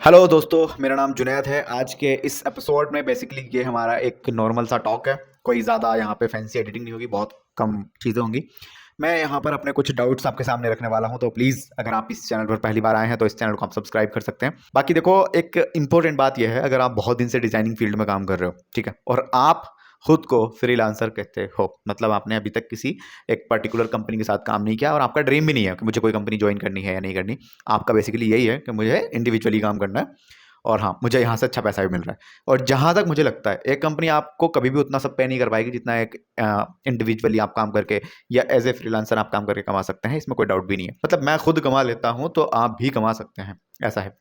Hello दोस्तों, मेरा नाम जुनैद है। आज के इस एपिसोड में बेसिकली ये हमारा एक नॉर्मल सा टॉक है। कोई ज़्यादा यहाँ पे फैंसी एडिटिंग नहीं होगी, बहुत कम चीज़ें होंगी। मैं यहाँ पर अपने कुछ डाउट्स आपके सामने रखने वाला हूँ, तो प्लीज़ अगर आप इस चैनल पर पहली बार आए हैं तो इस चैनल को आप सब्सक्राइब कर सकते हैं। बाकी देखो, एक इंपॉर्टेंट बात यह है, अगर आप बहुत दिन से डिजाइनिंग फील्ड में काम कर रहे हो, ठीक है, और आप खुद को फ्रीलांसर कहते हो, मतलब आपने अभी तक किसी एक पर्टिकुलर कंपनी के साथ काम नहीं किया और आपका ड्रीम भी नहीं है कि मुझे कोई कंपनी ज्वाइन करनी है या नहीं करनी। आपका बेसिकली यही है कि मुझे इंडिविजुअली काम करना है और हाँ, मुझे यहाँ से अच्छा पैसा भी मिल रहा है। और जहाँ तक मुझे लगता है, एक कंपनी आपको कभी भी उतना सब पे नहीं कर पाएगी जितना एक इंडिविजुअली आप काम करके या एज ए फ्रीलांसर आप काम करके कमा सकते हैं। इसमें कोई डाउट भी नहीं है। मतलब मैं खुद कमा लेता हूँ तो आप भी कमा सकते हैं, ऐसा है।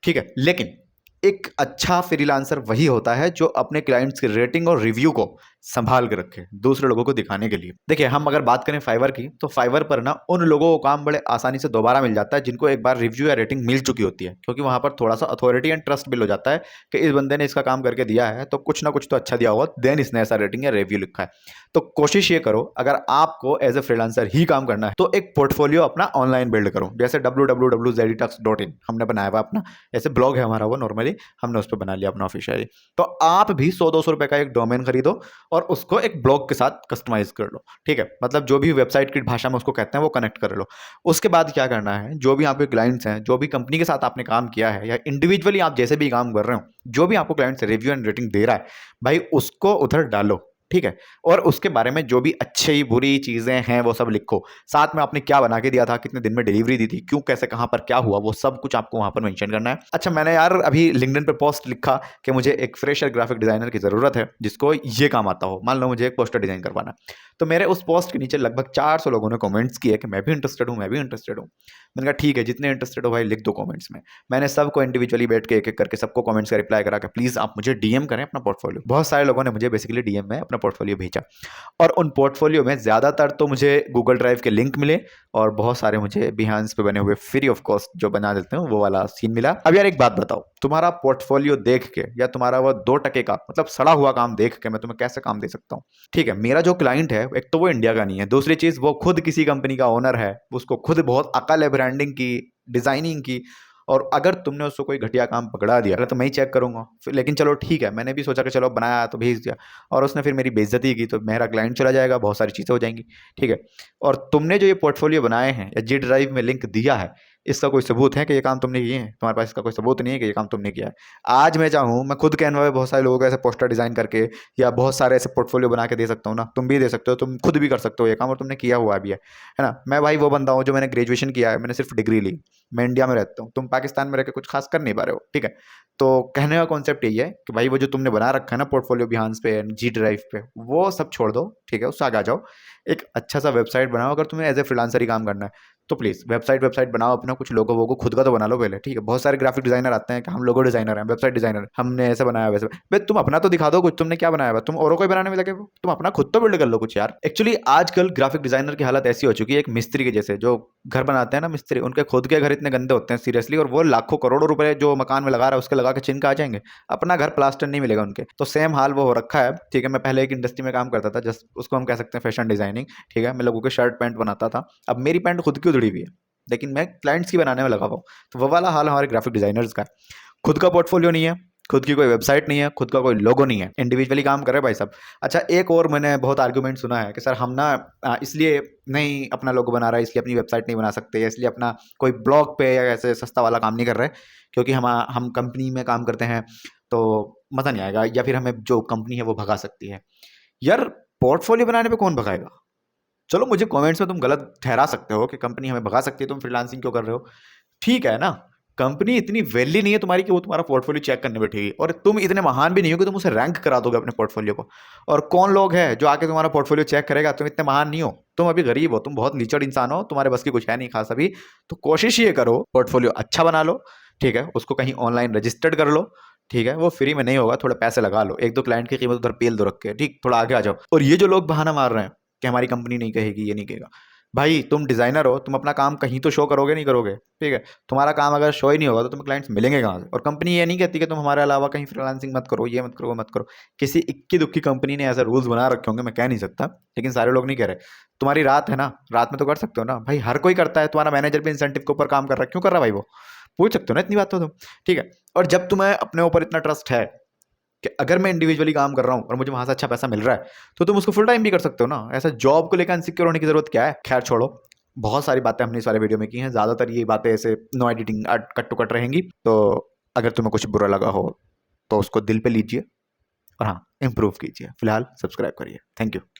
ठीक है, लेकिन एक अच्छा फ्रीलांसर वही होता है जो अपने क्लाइंट्स की रेटिंग और रिव्यू को संभाल के रखे दूसरे लोगों को दिखाने के लिए। देखिए, हम अगर बात करें फाइवर की, तो फाइवर पर ना उन लोगों को काम बड़े आसानी से दोबारा मिल जाता है जिनको एक बार रिव्यू या रेटिंग मिल चुकी होती है, क्योंकि वहां पर थोड़ा सा अथॉरिटी एंड ट्रस्ट बिल्ड हो जाता है कि इस बंदे ने इसका काम करके दिया है तो कुछ ना कुछ तो अच्छा दिया होगा, देन इसने ऐसा रेटिंग या रिव्यू लिखा है। तो कोशिश ये करो, अगर आपको एज ए फ्रीलांसर ही काम करना है तो एक पोर्टफोलियो अपना ऑनलाइन बिल्ड करो। जैसे www.zeditax.in हमने बनाया हुआ अपना, ऐसे ब्लॉग है हमारा, वो नॉर्मली हमने उस पर बना लिया अपना ऑफिशियली। तो आप भी 100-200 रुपए का एक डोमेन खरीदो और उसको एक ब्लॉग के साथ कस्टमाइज कर लो। ठीक है, मतलब जो भी वेबसाइट की भाषा में उसको कहते हैं वो कनेक्ट कर लो। उसके बाद क्या करना है, जो भी आपके क्लाइंट्स हैं, जो भी कंपनी के साथ आपने काम किया है या इंडिविजुअली आप जैसे भी काम कर रहे हो, जो भी आपको क्लाइंट से रिव्यू एंड रेटिंग दे रहा है, भाई उसको उधर डालो। ठीक है, और उसके बारे में जो भी अच्छी बुरी चीजें हैं वो सब लिखो। साथ में आपने क्या बना के दिया था, कितने दिन में डिलीवरी दी थी, क्यों, कैसे, कहां पर क्या हुआ, वो सब कुछ आपको वहां पर मेंशन करना है। अच्छा, मैंने यार अभी लिंक्डइन पे पोस्ट लिखा कि मुझे एक फ्रेशर ग्राफिक डिजाइनर की जरूरत है जिसको ये काम आता हो। मान लो मुझे एक पोस्टर डिजाइन करवाना है, तो मेरे उस पोस्ट के नीचे लगभग 400 लोगों ने कमेंट्स किए कि मैं भी इंटरेस्टेड हूँ, मैं भी इंटरेस्टेड हूँ। मैंने कहा ठीक है, जितने इंटरेस्टेड हो भाई लिख दो कमेंट्स में। मैंने सबको इंडिविजुअली बैठ के एक एक करके सबको कमेंट्स का रिप्लाई करा कि प्लीज आप मुझे डीएम करें अपना पोर्टफोलियो। बहुत सारे लोगों ने मुझे बेसिकली डीएम में अपना पोर्टफोलियो भेजा और उन पोर्टफोलियो में ज्यादातर तो मुझे गूगल ड्राइव के लिंक मिले और बहुत सारे मुझे बिहांस पे बने हुए फ्री ऑफ कॉस्ट जो बना देते हैं वो वाला सीन मिला। अब यार एक बात बताओ, तुम्हारा पोर्टफोलियो देख के या तुम्हारा वो 2% का मतलब सड़ा हुआ काम देख के मैं तुम्हें कैसे काम दे सकता हूँ? ठीक है, मेरा जो क्लाइंट है, एक तो वो इंडिया का नहीं है, दूसरी चीज वो खुद किसी कंपनी का ओनर है, उसको खुद बहुत अकल है ब्रांडिंग की, डिजाइनिंग की। और अगर तुमने उसको कोई घटिया काम पकड़ा दिया तो मैं ही चेक करूंगा लेकिन चलो ठीक है, मैंने भी सोचा कि चलो बनाया तो भेज दिया और उसने फिर मेरी बेइज्जती की तो मेरा क्लाइंट चला जाएगा, बहुत सारी चीज़ें हो जाएंगी। ठीक है, और तुमने जो ये पोर्टफोलियो बनाए हैं या जी ड्राइव में लिंक दिया है, इसका कोई सबूत है कि ये काम तुमने किए हैं? तुम्हारे पास इसका कोई सबूत नहीं है कि ये काम तुमने किया है। आज मैं चाहूँ, मैं खुद कैनवा में बहुत सारे लोगों को ऐसे पोस्टर डिजाइन करके या बहुत सारे ऐसे पोर्टफोलियो बना के दे सकता हूँ ना। तुम भी दे सकते हो, तुम खुद भी कर सकते हो ये काम और तुमने किया हुआ भी है ना। मैं भाई वो बंदा हूँ जो मैंने ग्रेजुएशन किया है, मैंने सिर्फ डिग्री ली। मैं इंडिया में रहता हूँ, तुम पाकिस्तान में रह के कुछ खास कर नहीं पा रहे हो। ठीक है, तो कहने का कॉन्सेप्ट यही है कि भाई वो जो तुमने बना रखा है ना पोर्टफोलियो बिहांस पे, जी ड्राइव पे, वो सब छोड़ दो। ठीक है, उससे आगे आ जाओ, एक अच्छा सा वेबसाइट बनाओ। अगर तुम्हें एज ए फ्रीलांसर ही काम करना है तो प्लीज वेबसाइट बनाओ अपना, कुछ लोगो वोगो खुद का तो बना लो पहले। ठीक है, बहुत सारे ग्राफिक डिजाइनर आते हैं कि हम लोगो डिजाइनर हैं, वेबसाइट डिजाइनर, हमने ऐसे बनाया वैसे। भाई तुम अपना तो दिखा दो कुछ, तुमने क्या बनाया हुआ, तुम औरों को ही बनाने में लगे हो, तुम अपना खुद तो बिल्ड कर लो कुछ यार। एक्चुअली आजकल ग्राफिक डिजाइनर की हालत ऐसी हो चुकी है, एक मिस्त्री के जैसे, जो घर बनाते हैं ना मिस्त्री, उनके खुद के घर इतने गंदे होते हैं सीरियसली, और वो लाखों करोड़ों रुपए जो मकान में लगा रहा है उसके लगा के चिन्ह आ जाएंगे, अपना घर प्लास्टर नहीं मिलेगा उनके। तो सेम हाल वो हो रखा है। ठीक है, मैं पहले एक इंडस्ट्री में काम करता था, जस्ट उसको हम कह सकते हैं फैशन डिजाइनिंग। ठीक है, मैं लोगों के शर्ट पैंट बनाता था। अब मेरी पैंट खुद की उधड़ी हुई है लेकिन मैं क्लाइंट्स की बनाने में लगा हुआ हूँ। तो वो वाला हाल हमारे ग्राफिक डिजाइनर्स का है। खुद का पोर्टफोलियो नहीं है, खुद की कोई वेबसाइट नहीं है, खुद का कोई लोगो नहीं है, इंडिविजुअली काम कर रहे भाई साहब। अच्छा, एक और मैंने बहुत आर्गुमेंट सुना है कि सर हम ना इसलिए नहीं अपना लोगो बना रहा है, इसलिए अपनी वेबसाइट नहीं बना सकते, इसलिए अपना कोई ब्लॉग पे या ऐसे सस्ता वाला काम नहीं कर रहे क्योंकि हम कंपनी में काम करते हैं तो मज़ा नहीं आएगा, या फिर हमें जो कंपनी है वो भगा सकती है। यार, पोर्टफोलियो बनाने पे कौन भगाएगा? चलो, मुझे कमेंट्स में तुम गलत ठहरा सकते हो कि कंपनी हमें भगा सकती है, तुम फ्रीलांसिंग क्यों कर रहे हो, ठीक है ना। कंपनी इतनी वैली नहीं है तुम्हारी कि वो तुम्हारा पोर्टफोलियो चेक करने बैठेगी, और तुम इतने महान भी नहीं हो कि तुम उसे रैंक करा दोगे अपने पोर्टफोलियो को। और कौन लोग है जो आके तुम्हारा पोर्टफोलियो चेक करेगा? तुम इतने महान नहीं हो, तुम अभी गरीब हो, तुम बहुत लीचड़ इंसान हो, तुम्हारे बस की कुछ है नहीं खास अभी। तो कोशिश ये करो, पोर्टफोलियो अच्छा बना लो। ठीक है, उसको कहीं ऑनलाइन रजिस्टर्ड कर लो। ठीक है, वो फ्री में नहीं होगा, थोड़े पैसे लगा लो, एक दो क्लाइंट की कीमत उधर पेल दो रख के, ठीक, थोड़ा आगे आ जाओ। और ये जो लोग बहाना मार रहे हैं कि हमारी कंपनी नहीं कहेगी, ये नहीं कहेगा, भाई तुम डिजाइनर हो, तुम अपना काम कहीं तो शो करोगे नहीं करोगे, ठीक है। तुम्हारा काम अगर शो ही नहीं होगा तो तुम्हें क्लाइंट्स मिलेंगे कहाँ से? और कंपनी ये नहीं कहती कि तुम हमारे अलावा कहीं फ्रीलांसिंग मत करो, ये मत करो, वो मत करो। किसी इक्की दुक्की कंपनी ने ऐसे रूल्स बना रखे होंगे, मैं कह नहीं सकता, लेकिन सारे लोग नहीं कह रहे। तुम्हारी रात है ना, रात में तो कर सकते हो ना भाई, हर कोई करता है। तुम्हारा मैनेजर भी इंसेंटिव के ऊपर काम कर रहा है, क्यों कर रहा है भाई वो? पूछ सकते हो ना इतनी बात तो तुम, ठीक है। और जब तुम्हें अपने ऊपर इतना ट्रस्ट है कि अगर मैं इंडिविजुअली काम कर रहा हूँ और मुझे वहां से अच्छा पैसा मिल रहा है, तो तुम उसको फुल टाइम भी कर सकते हो ना। ऐसा जॉब को लेकर अनसिक्योर होने की जरूरत क्या है? खैर छोड़ो, बहुत सारी बातें हमने इस वाले वीडियो में की हैं, ज्यादातर ये बातें ऐसे no editing cut to cut रहेंगी। तो अगर तुम्हें कुछ बुरा लगा हो तो उसको दिल पे लीजिए, और हाँ, इम्प्रूव कीजिए। फिलहाल सब्सक्राइब करिए। Thank you.